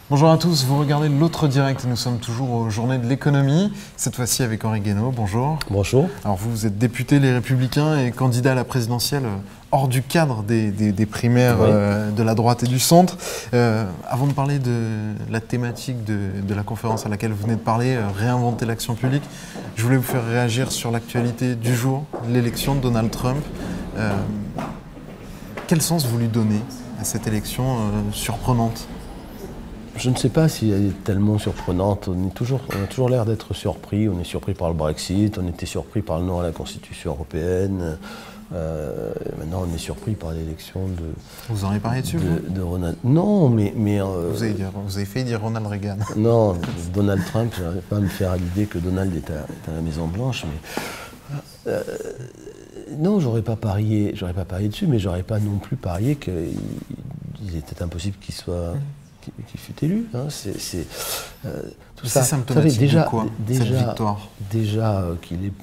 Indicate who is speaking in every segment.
Speaker 1: Bonjour à tous, vous regardez l'autre direct, nous sommes toujours aux Journées de l'économie, cette fois-ci avec Henri Guénaud, bonjour.
Speaker 2: Bonjour.
Speaker 1: Alors vous êtes député Les Républicains et candidat à la présidentielle hors du cadre des primaires de la droite et du centre. Avant de parler de la thématique de la conférence à laquelle vous venez de parler, réinventer l'action publique, je voulais vous faire réagir sur l'actualité du jour, l'élection de Donald Trump. Quel sens vous lui donnez à cette élection surprenante ?
Speaker 2: Je ne sais pas si elle est tellement surprenante. On a toujours l'air d'être surpris. On est surpris par le Brexit, on était surpris par le non à la Constitution européenne. Maintenant, on est surpris par l'élection de...
Speaker 1: Vous en avez parlé dessus,
Speaker 2: de Ronald... Non, mais
Speaker 1: vous avez fait dire Ronald Reagan.
Speaker 2: Non, Donald Trump, je n'arrive pas à me faire à l'idée que Donald est à la Maison-Blanche, mais... non, j'aurais pas parié dessus, mais j'aurais pas non plus parié qu'il était impossible qu'il fût élu. Hein. Tout ça.
Speaker 1: C'est symptomatique
Speaker 2: déjà,
Speaker 1: de quoi, cette victoire ?
Speaker 2: Déjà qu'il ait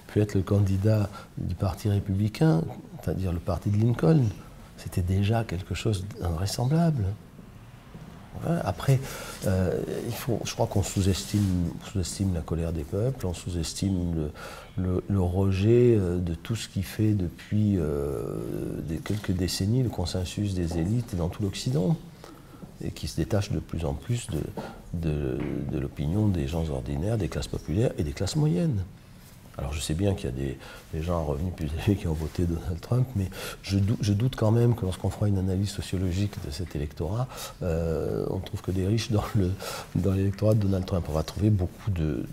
Speaker 2: pu être le candidat du Parti républicain, c'est-à-dire le parti de Lincoln, c'était déjà quelque chose d'invraisemblable. Voilà. Après, je crois qu'on sous-estime la colère des peuples, on sous-estime le rejet de tout ce qui fait depuis quelques décennies le consensus des élites dans tout l'Occident, et qui se détache de plus en plus de l'opinion des gens ordinaires, des classes populaires et des classes moyennes. Alors je sais bien qu'il y a des gens à revenus plus élevés qui ont voté Donald Trump, mais je doute quand même que lorsqu'on fera une analyse sociologique de cet électorat, on ne trouve que des riches dans l'électorat de Donald Trump. On va trouver beaucoup de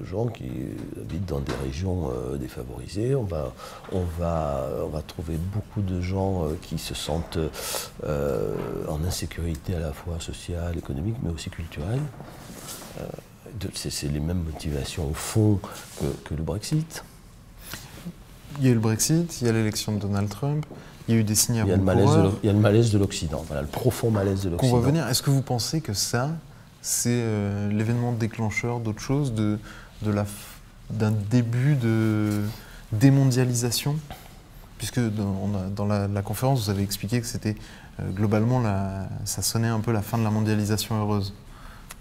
Speaker 2: gens qui habitent dans des régions défavorisées. On va trouver beaucoup de gens qui se sentent en insécurité à la fois sociale, économique, mais aussi culturelle. C'est les mêmes motivations au fond que le Brexit.
Speaker 1: Il y a eu le Brexit, il y a l'élection de Donald Trump, il y a eu des signes avant-coureurs.
Speaker 2: Il y a le malaise de l'Occident, voilà, le profond malaise de l'Occident.
Speaker 1: Qu'on va venir. Est-ce que vous pensez que ça, c'est l'événement déclencheur d'autre chose, d'un début de démondialisation ? Puisque dans la conférence, vous avez expliqué que c'était globalement, ça sonnait un peu la fin de la mondialisation heureuse.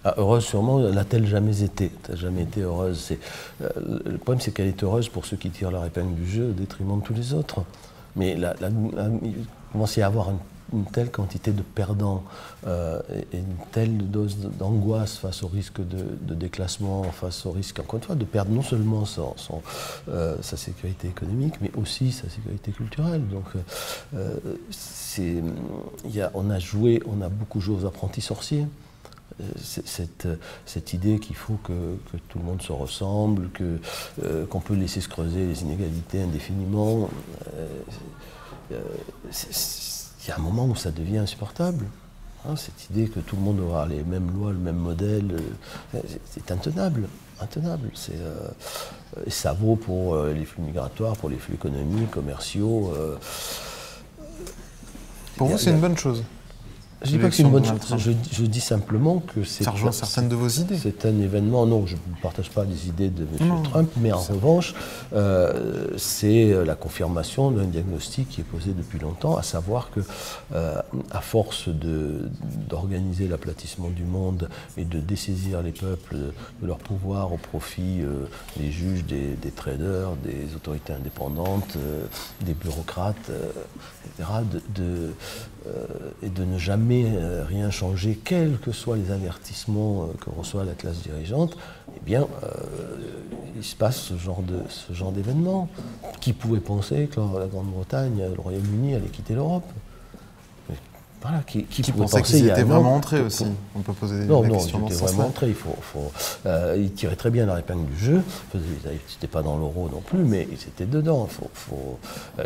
Speaker 2: Ah, heureuse sûrement, l'a-t-elle jamais été ? Elle n'a jamais été heureuse. Le problème, c'est qu'elle est heureuse pour ceux qui tirent leur épingle du jeu au détriment de tous les autres. Mais il commence à y avoir une telle quantité de perdants et une telle dose d'angoisse face au risque de déclassement, face au risque, encore une fois, de perdre non seulement sa sécurité économique, mais aussi sa sécurité culturelle. Donc, on a beaucoup joué aux apprentis sorciers. Cette idée qu'il faut que tout le monde se ressemble, qu'on peut laisser se creuser les inégalités indéfiniment, il y a un moment où ça devient insupportable. Hein, cette idée que tout le monde aura les mêmes lois, le même modèle, c'est intenable. Et ça vaut pour les flux migratoires, pour les flux économiques, commerciaux.
Speaker 1: Pour vous, c'est une bonne chose ?
Speaker 2: Je ne dis pas que c'est une bonne chose, je dis simplement que
Speaker 1: ça rejoint certaines de vos idées.
Speaker 2: C'est un événement, non, je ne partage pas les idées de M. Trump, mais en revanche, c'est la confirmation d'un diagnostic qui est posé depuis longtemps, à savoir que, à force d'organiser l'aplatissement du monde et de dessaisir les peuples de leur pouvoir au profit des juges, des traders, des autorités indépendantes, des bureaucrates, etc., et de ne jamais rien changer, quels que soient les avertissements que reçoit la classe dirigeante, eh bien, il se passe ce genre d'événement. Qui pouvait penser que la Grande-Bretagne, le Royaume-Uni allait quitter l'Europe ? Voilà, qui
Speaker 1: pensait qu'ils étaient vraiment entrés aussi. On peut poser la question dans ce sens-là.
Speaker 2: Vraiment entrés. Ils tiraient très bien leur épingle du jeu. Ils n'étaient pas dans l'euro non plus, mais ils étaient dedans.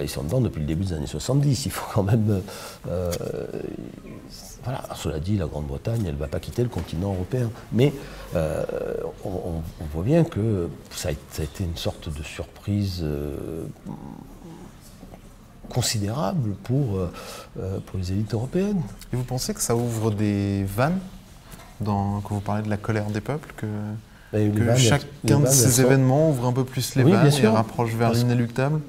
Speaker 2: Ils sont dedans depuis le début des années 70. Il faut quand même... voilà. Alors, cela dit, la Grande-Bretagne, elle ne va pas quitter le continent européen. Mais on voit bien que ça a été une sorte de surprise... considérable pour les élites européennes.
Speaker 1: Et vous pensez que ça ouvre des vannes quand vous parlez de la colère des peuples, que chacun de ces événements ouvre un peu plus les vannes et rapproche vers l'inéluctable ?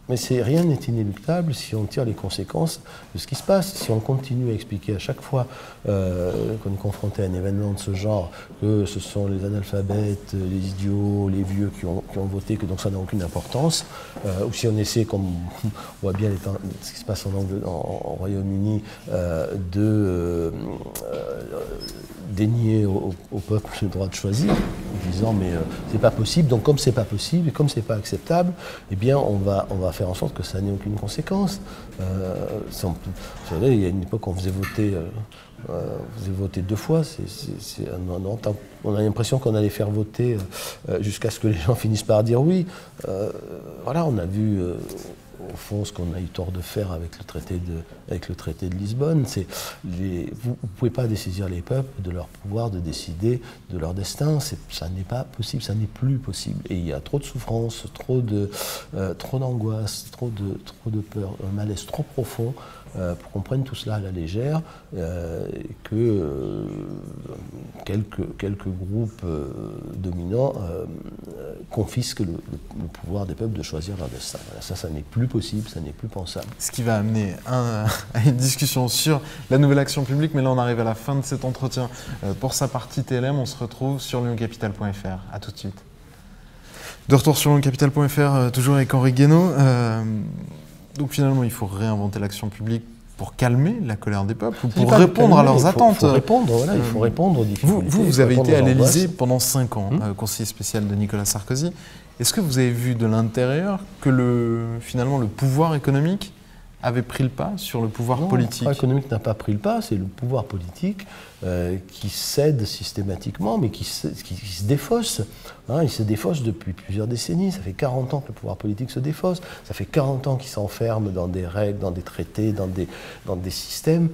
Speaker 2: Mais rien n'est inéluctable si on tire les conséquences de ce qui se passe. Si on continue à expliquer à chaque fois qu'on est confronté à un événement de ce genre, que ce sont les analphabètes, les idiots, les vieux qui ont voté, que donc ça n'a aucune importance, ou si on essaie, comme on voit bien ce qui se passe en Royaume-Uni, de dénier au peuple le droit de choisir, en disant mais c'est pas possible, donc comme c'est pas possible et comme c'est pas acceptable, eh bien on va faire en sorte que ça n'ait aucune conséquence. Vous savez, il y a une époque où on faisait voter 2 fois, on a l'impression qu'on allait faire voter jusqu'à ce que les gens finissent par dire oui. Voilà, on a vu au fond ce qu'on a eu tort de faire avec le traité de Lisbonne. Vous ne pouvez pas dessaisir les peuples de leur pouvoir de décider de leur destin. Ça n'est pas possible, ça n'est plus possible. Et il y a trop de souffrance, trop d'angoisse, trop de peur, un malaise trop profond pour qu'on prenne tout cela à la légère, que quelques groupes dominants confisquent le pouvoir des peuples de choisir leur destin. Voilà, ça n'est plus possible, ça n'est plus pensable.
Speaker 1: Ce qui va amener à une discussion sur la nouvelle action publique, mais là on arrive à la fin de cet entretien. Pour sa partie TLM, on se retrouve sur lyoncapital.fr. À tout de suite. De retour sur lyoncapital.fr, toujours avec Henri Guénaud. Donc finalement, il faut réinventer l'action publique pour calmer la colère des peuples ou pour répondre à leurs attentes.
Speaker 2: Il faut répondre aux difficultés.
Speaker 1: Vous avez été à l'Élysée pendant 5 ans, conseiller spécial de Nicolas Sarkozy. Est-ce que vous avez vu de l'intérieur que finalement le pouvoir économique avait pris le pas sur le pouvoir politique?
Speaker 2: Le pouvoir économique n'a pas pris le pas, c'est le pouvoir politique qui cède systématiquement, mais qui se défausse. Il se défausse depuis plusieurs décennies. Ça fait 40 ans que le pouvoir politique se défausse. Ça fait 40 ans qu'il s'enferme dans des règles, dans des traités, dans des systèmes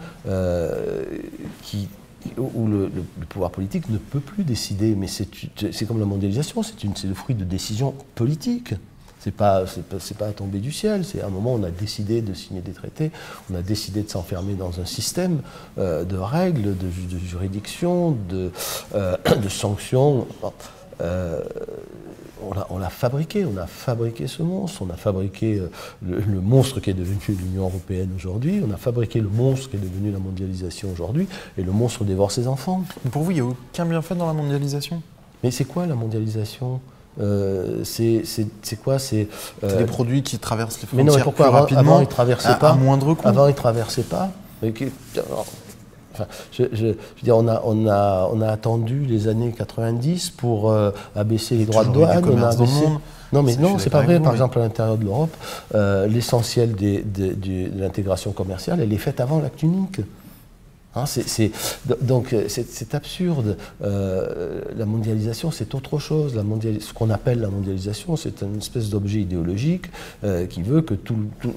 Speaker 2: où le pouvoir politique ne peut plus décider. Mais c'est comme la mondialisation, c'est le fruit de décisions politiques. C'est pas tombé du ciel. C'est à un moment où on a décidé de signer des traités, on a décidé de s'enfermer dans un système de règles, de juridiction, de sanctions. On l'a fabriqué, on a fabriqué ce monstre, on a fabriqué le monstre qui est devenu l'Union européenne aujourd'hui, on a fabriqué le monstre qui est devenu la mondialisation aujourd'hui, et le monstre dévore ses enfants.
Speaker 1: Mais pour vous, il n'y a aucun bienfait dans la mondialisation?
Speaker 2: Mais c'est quoi la mondialisation? C'est quoi? C'est
Speaker 1: des produits qui traversent les frontières.
Speaker 2: Mais non, mais pourquoi avant ils traversaient pas?
Speaker 1: À moindre coût.
Speaker 2: Avant ils traversaient pas. Je veux dire, on a attendu les années 90 pour abaisser les droits de douane. Non, mais non, c'est pas vrai. Par exemple, à l'intérieur de l'Europe, l'essentiel de l'intégration commerciale, elle est faite avant l'acte unique. Donc c'est absurde. La mondialisation, c'est autre chose. Ce qu'on appelle la mondialisation, c'est une espèce d'objet idéologique qui veut que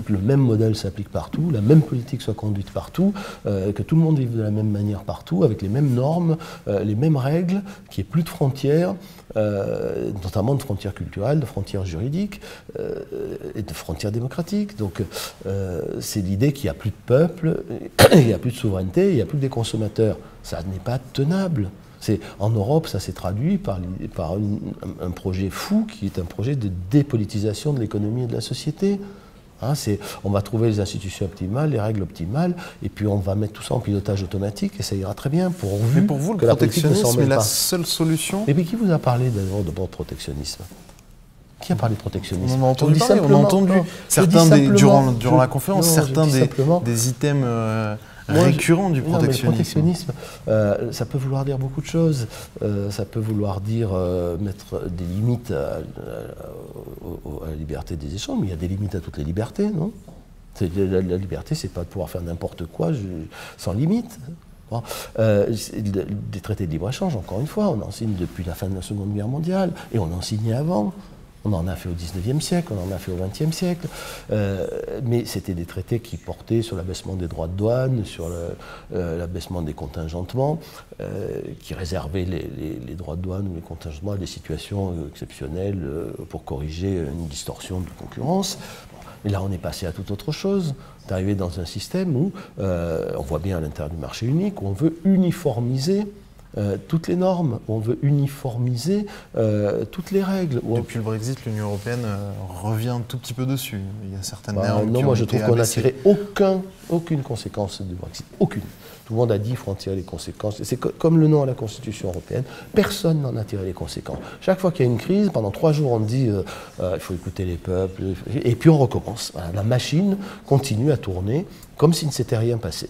Speaker 2: le même modèle s'applique partout, la même politique soit conduite partout, que tout le monde vive de la même manière partout, avec les mêmes normes, les mêmes règles, qu'il n'y ait plus de frontières, notamment de frontières culturelles, de frontières juridiques et de frontières démocratiques. Donc c'est l'idée qu'il n'y a plus de peuple, il n'y a plus de souveraineté, il n'y a plus que des consommateurs. Ça n'est pas tenable. En Europe, ça s'est traduit par un projet fou qui est un projet de dépolitisation de l'économie et de la société. On va trouver les institutions optimales, les règles optimales, et puis on va mettre tout ça en pilotage automatique et ça ira très bien.
Speaker 1: Mais pour vous, le protectionnisme est la seule solution?
Speaker 2: Et puis qui vous a parlé d'abord de protectionnisme? Qui a parlé de protectionnisme?
Speaker 1: On a entendu parler, on a entendu certains durant la conférence, certains des items récurrent du protectionnisme.
Speaker 2: Le protectionnisme, ça peut vouloir dire beaucoup de choses. Ça peut vouloir dire mettre des limites à la liberté des échanges, mais il y a des limites à toutes les libertés, non? La liberté, c'est pas de pouvoir faire n'importe quoi sans limite. Des traités de libre-échange, encore une fois, on en signe depuis la fin de la Seconde Guerre mondiale, et on en signait avant. On en a fait au XIXe siècle, on en a fait au XXe siècle, mais c'était des traités qui portaient sur l'abaissement des droits de douane, sur l'abaissement des contingentements, qui réservaient les droits de douane ou les contingentements à des situations exceptionnelles pour corriger une distorsion de concurrence. Et là, on est passé à toute autre chose. On est arrivé dans un système où, on voit bien à l'intérieur du marché unique, où on veut uniformiser toutes les normes, où on veut uniformiser toutes les règles.
Speaker 1: Depuis le Brexit, l'Union européenne revient un tout petit peu dessus. Il y a certaines normes
Speaker 2: non,
Speaker 1: qui
Speaker 2: moi
Speaker 1: ont
Speaker 2: je
Speaker 1: été
Speaker 2: trouve qu'on n'a
Speaker 1: abaissées.
Speaker 2: tiré aucune conséquence du Brexit. Aucune. Tout le monde a dit qu'il faut en tirer les conséquences. C'est comme le nom à la Constitution européenne. Personne n'en a tiré les conséquences. Chaque fois qu'il y a une crise, pendant 3 jours, on dit il faut écouter les peuples. Et puis on recommence. Voilà, la machine continue à tourner comme s'il ne s'était rien passé.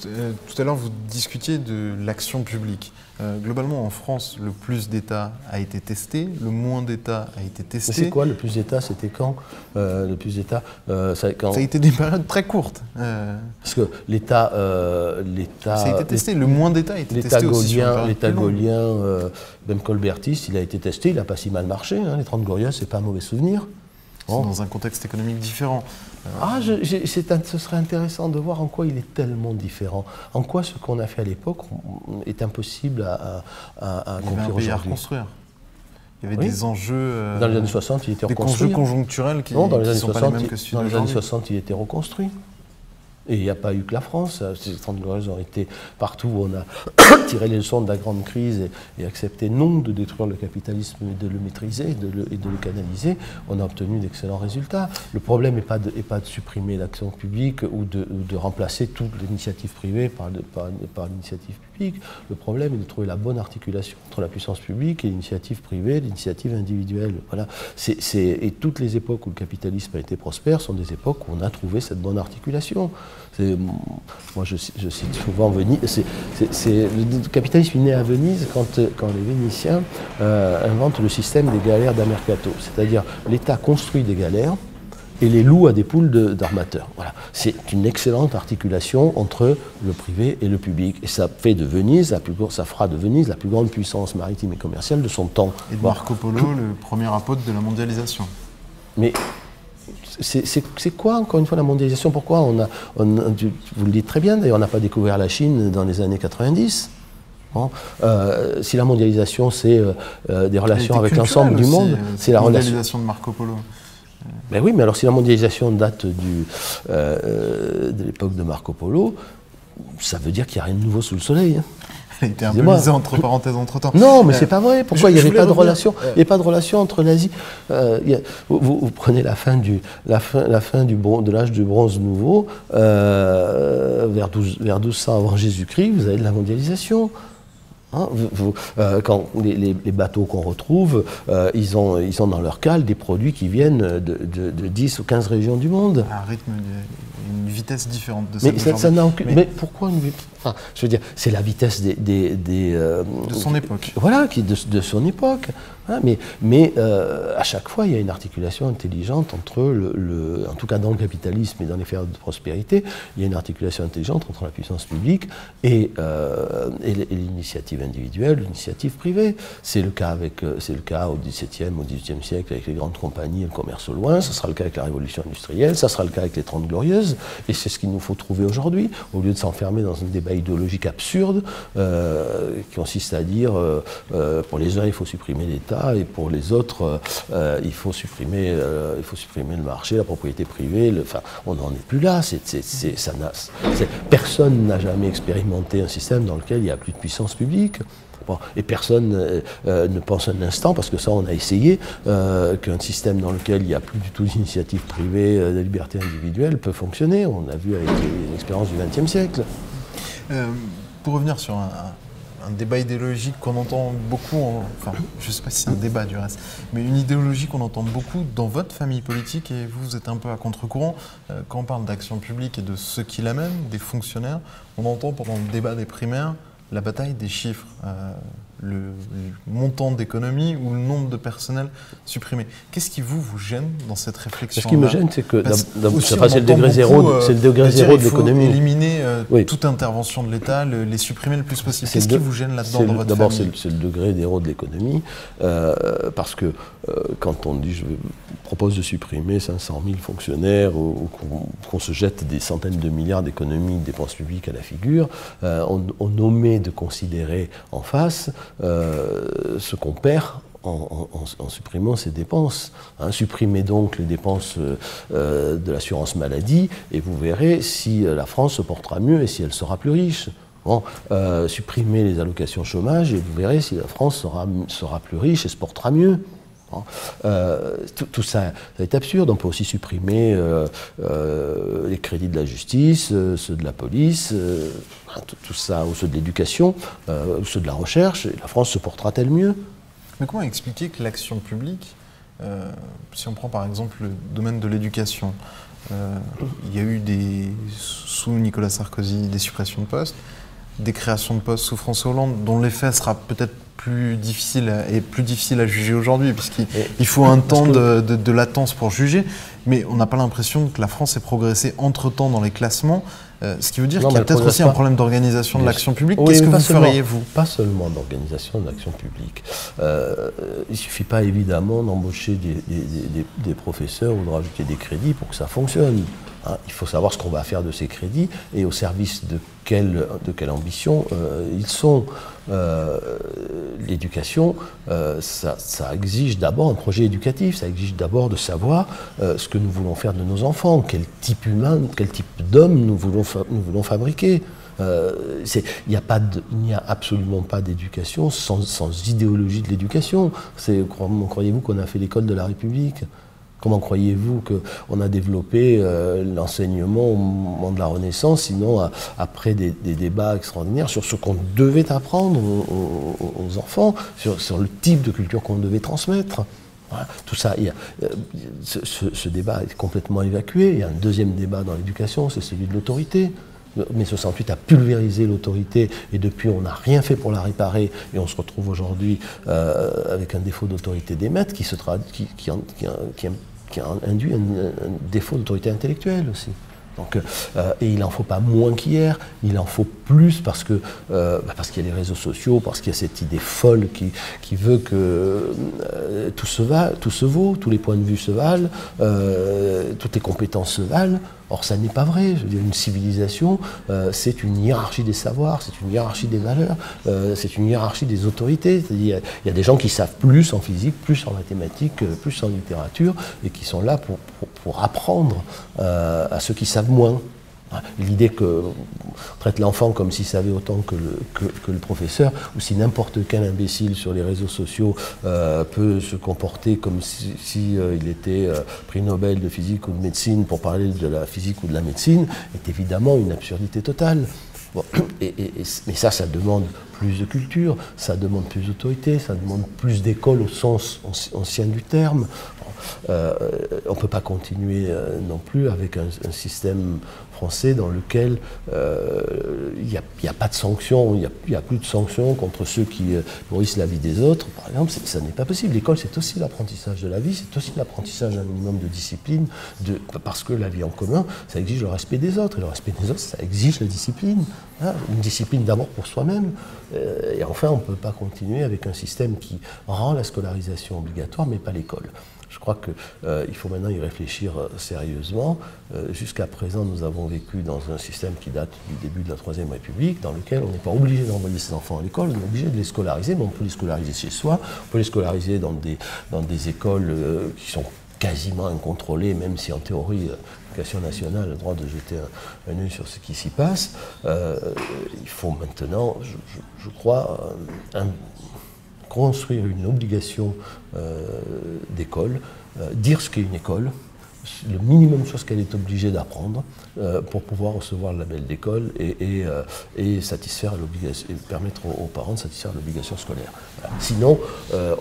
Speaker 1: Tout à l'heure, vous discutiez de l'action publique. Globalement, en France, le plus d'État a été testé, le moins d'État a été testé.
Speaker 2: Mais c'est quoi le plus d'État? C'était quand le plus d'État
Speaker 1: Ça a été des périodes très courtes.
Speaker 2: Parce que l'État...
Speaker 1: ça a été testé, le moins d'État a été testé aussi.
Speaker 2: L'État gaulien, même Colbertis, il a été testé, il n'a pas si mal marché. Hein, les 30 Glorieuses, c'est pas un mauvais souvenir.
Speaker 1: C'est dans un contexte économique différent.
Speaker 2: Ce serait intéressant de voir en quoi il est tellement différent. En quoi ce qu'on a fait à l'époque est impossible à accomplir aujourd'hui.
Speaker 1: Il y avait un pays à reconstruire. Il y avait des enjeux...
Speaker 2: dans les années 60, il était reconstruit.
Speaker 1: Des enjeux conjoncturels qui
Speaker 2: non, dans les
Speaker 1: ne
Speaker 2: années
Speaker 1: sont
Speaker 2: 60,
Speaker 1: pas les mêmes que celui d'aujourd'hui.
Speaker 2: Dans les années 60, il était reconstruit. Et il n'y a pas eu que la France. Ces 30 Glorieuses ont été partout où on a tiré les leçons de la grande crise et accepté non de détruire le capitalisme, mais de le maîtriser et de le canaliser. On a obtenu d'excellents résultats. Le problème n'est pas de supprimer l'action publique ou de remplacer toute l'initiative privée par l'initiative publique. Le problème est de trouver la bonne articulation entre la puissance publique et l'initiative privée, l'initiative individuelle. Voilà. Et toutes les époques où le capitalisme a été prospère sont des époques où on a trouvé cette bonne articulation. Moi, je cite souvent Venise. Le capitalisme est né à Venise quand les Vénitiens inventent le système des galères d'Amercato. C'est-à-dire l'État construit des galères et les loue à des poules d'armateurs. Voilà. C'est une excellente articulation entre le privé et le public. Et ça fait de Venise, ça fera de Venise la plus grande puissance maritime et commerciale de son temps.
Speaker 1: Et de Marco Polo, le premier apôtre de la mondialisation.
Speaker 2: Mais c'est quoi, encore une fois, la mondialisation? Pourquoi vous le dites très bien, d'ailleurs, on n'a pas découvert la Chine dans les années 90. Bon. Si la mondialisation, c'est des relations avec l'ensemble du monde, c'est la
Speaker 1: mondialisation de Marco Polo.
Speaker 2: Ben oui, mais alors si la mondialisation date de l'époque de Marco Polo, ça veut dire qu'il n'y a rien de nouveau sous le soleil. Hein.
Speaker 1: Elle a été un peu misée entre parenthèses entre-temps.
Speaker 2: Non, mais c'est pas vrai. Pourquoi il n'y avait pas de relation? Il n'y avait pas de relation entre l'Asie. Vous prenez la fin de l'âge du bronze nouveau, vers 1200 avant Jésus-Christ, vous avez de la mondialisation. Hein, quand les bateaux qu'on retrouve, ils ont dans leur cale des produits qui viennent de 10 ou 15 régions du monde.
Speaker 1: Un rythme, une vitesse différente de
Speaker 2: ça n'a aucune. Mais pourquoi une vitesse? Enfin, je veux dire, c'est la vitesse
Speaker 1: de son époque.
Speaker 2: Voilà, de son époque. Hein, mais à chaque fois, il y a une articulation intelligente entre en tout cas dans le capitalisme et dans les périodes de prospérité, il y a une articulation intelligente entre la puissance publique et l'initiative individuelle, l'initiative privée. C'est le cas au XVIIe, au XVIIIe siècle avec les grandes compagnies et le commerce au loin. Ça sera le cas avec la révolution industrielle. Ça sera le cas avec les 30 Glorieuses. Et c'est ce qu'il nous faut trouver aujourd'hui, au lieu de s'enfermer dans un débat idéologique absurde qui consiste à dire pour les uns il faut supprimer l'État et pour les autres il faut supprimer le marché, la propriété privée. On n'en est plus là. Personne n'a jamais expérimenté un système dans lequel il n'y a plus de puissance publique. Bon, et personne ne pense un instant, parce que ça on a essayé, qu'un système dans lequel il n'y a plus du tout d'initiative privée, de liberté individuelle peut fonctionner. On a vu avec l'expérience du XXe siècle.
Speaker 1: Pour revenir sur un débat idéologique qu'on entend beaucoup, enfin je ne sais pas si c'est un débat du reste, mais une idéologie qu'on entend beaucoup dans votre famille politique, et vous êtes un peu à contre-courant, quand on parle d'action publique et de ceux qui la mènent, des fonctionnaires, on entend pendant le débat des primaires la bataille des chiffres, le montant d'économie ou le nombre de personnel supprimé. Qu'est-ce qui vous gêne dans cette réflexion?
Speaker 2: Ce qui me gêne, c'est que c'est le degré zéro de l'économie.
Speaker 1: Il faut éliminer toute intervention de l'État, les supprimer le plus possible. Qu'est-ce qui vous gêne là-dedans dans votre
Speaker 2: D'abord,
Speaker 1: famille?
Speaker 2: c'est le degré zéro de l'économie, parce que quand on dit je propose de supprimer 500 000 fonctionnaires ou qu'on se jette des centaines de milliards d'économies de dépenses publiques à la figure, on omet de considérer en face ce qu'on perd en supprimant ces dépenses. Hein, supprimez donc les dépenses de l'assurance maladie et vous verrez si la France se portera mieux et si elle sera plus riche. Bon, supprimez les allocations chômage et vous verrez si la France sera plus riche et se portera mieux. Tout ça est absurde. On peut aussi supprimer les crédits de la justice, ceux de la police, tout ça, ou ceux de l'éducation, ou ceux de la recherche. Et la France se portera-t-elle mieux?
Speaker 1: Mais comment expliquer que l'action publique, si on prend par exemple le domaine de l'éducation, il y a eu sous Nicolas Sarkozy des suppressions de postes, des créations de postes sous François Hollande, dont l'effet sera peut-être plus difficile à juger aujourd'hui, puisqu'il faut un temps de latence pour juger, mais on n'a pas l'impression que la France ait progressé entre-temps dans les classements, ce qui veut dire qu'il y a peut-être aussi un problème d'organisation de l'action publique.
Speaker 2: Oui,
Speaker 1: qu'est-ce que vous feriez, vous?
Speaker 2: Pas seulement d'organisation de l'action publique. Il ne suffit pas évidemment d'embaucher des professeurs ou de rajouter des crédits pour que ça fonctionne. Il faut savoir ce qu'on va faire de ces crédits et au service de quelle ambition ils sont. L'éducation, ça exige d'abord un projet éducatif, ça exige d'abord de savoir ce que nous voulons faire de nos enfants, quel type humain, quel type d'homme nous voulons fabriquer. Il n'y a absolument pas d'éducation sans idéologie de l'éducation. Comment croyez-vous qu'on a fait l'école de la République ? Comment croyez-vous qu'on a développé l'enseignement au moment de la Renaissance, sinon après des débats extraordinaires sur ce qu'on devait apprendre aux enfants, sur le type de culture qu'on devait transmettre? Voilà, tout ça, ce débat est complètement évacué. Il y a un deuxième débat dans l'éducation, c'est celui de l'autorité. Mai 68 a pulvérisé l'autorité et depuis on n'a rien fait pour la réparer et on se retrouve aujourd'hui avec un défaut d'autorité des maîtres qui induit un défaut d'autorité intellectuelle aussi. Donc, et il n'en faut pas moins qu'hier, il en faut plus parce qu'il y a les réseaux sociaux, parce qu'il y a cette idée folle qui veut que tout se vaut, tous les points de vue se valent, toutes les compétences se valent. Or, ça n'est pas vrai. Je veux dire, une civilisation, c'est une hiérarchie des savoirs, c'est une hiérarchie des valeurs, c'est une hiérarchie des autorités. C'est-à-dire, il y a des gens qui savent plus en physique, plus en mathématiques, plus en littérature, et qui sont là pour apprendre à ceux qui savent moins. L'idée qu'on traite l'enfant comme s'il savait autant que le professeur, ou si n'importe quel imbécile sur les réseaux sociaux peut se comporter comme si il était prix Nobel de physique ou de médecine pour parler de la physique ou de la médecine, est évidemment une absurdité totale. Bon, mais ça demande plus de culture, ça demande plus d'autorité, ça demande plus d'école au sens ancien du terme. On ne peut pas continuer non plus avec un système français dans lequel il n'y a pas de sanctions, il n'y a plus de sanctions contre ceux qui pourrissent la vie des autres. Par exemple, ça n'est pas possible. L'école, c'est aussi l'apprentissage de la vie, c'est aussi l'apprentissage d'un minimum de discipline, parce que la vie en commun, ça exige le respect des autres, et le respect des autres, ça exige la discipline. Une discipline d'abord pour soi-même. Et enfin, on ne peut pas continuer avec un système qui rend la scolarisation obligatoire, mais pas l'école. Je crois qu'il faut maintenant y réfléchir sérieusement. Jusqu'à présent, nous avons vécu dans un système qui date du début de la Troisième République, dans lequel on n'est pas obligé d'envoyer ses enfants à l'école, on est obligé de les scolariser, mais on peut les scolariser chez soi, on peut les scolariser dans des écoles qui sont quasiment incontrôlées, même si en théorie, l'éducation nationale a le droit de jeter un œil sur ce qui s'y passe. Il faut maintenant, je crois, construire une obligation d'école, dire ce qu'est une école, le minimum sur ce qu'elle est obligée d'apprendre pour pouvoir recevoir le label d'école et satisfaire l'obligation, et permettre aux parents de satisfaire l'obligation scolaire. Voilà. Sinon,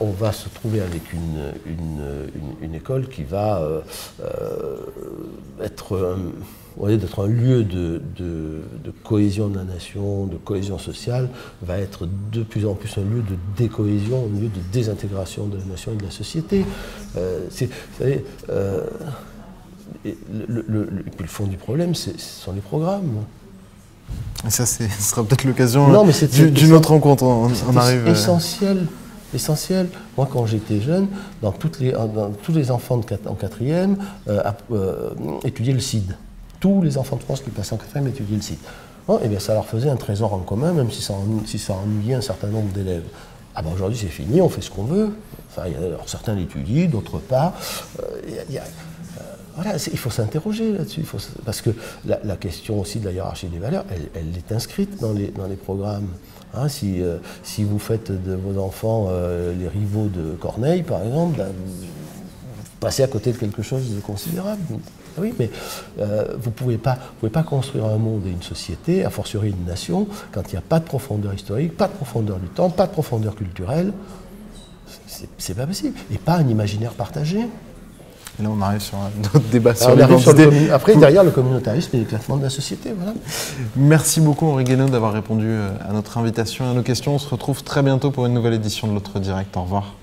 Speaker 2: on va se trouver avec une école qui va être d'être un lieu de cohésion de la nation, de cohésion sociale, va être de plus en plus un lieu de décohésion, un lieu de désintégration de la nation et de la société. Vous savez, et puis le fond du problème, ce sont les programmes.
Speaker 1: Et ça, ce sera peut-être l'occasion d'une autre rencontre. On arrive.
Speaker 2: Essentiel. Moi, quand j'étais jeune, tous les enfants en quatrième étudiaient le CID. Tous les enfants de France qui passaient en quatrième étudiaient le CID. Et bien, ça leur faisait un trésor en commun, même si ça ennuyait un certain nombre d'élèves. Ah ben aujourd'hui, c'est fini, on fait ce qu'on veut. Enfin, alors, certains l'étudient, d'autres pas. Voilà, il faut s'interroger là-dessus, parce que la question aussi de la hiérarchie des valeurs, elle est inscrite dans les programmes. Hein, si vous faites de vos enfants les rivaux de Corneille, par exemple, ben, vous passez à côté de quelque chose de considérable. Oui, mais vous ne pouvez pas construire un monde et une société, a fortiori une nation, quand il n'y a pas de profondeur historique, pas de profondeur du temps, pas de profondeur culturelle. C'est pas possible. Et pas un imaginaire partagé.
Speaker 1: Et là, on arrive sur un autre débat sur l'identité.
Speaker 2: Après, derrière, le communautarisme et l'éclatement de la société. Voilà.
Speaker 1: Merci beaucoup, Henri Guénaud, d'avoir répondu à notre invitation et à nos questions. On se retrouve très bientôt pour une nouvelle édition de l'Autre Direct. Au revoir.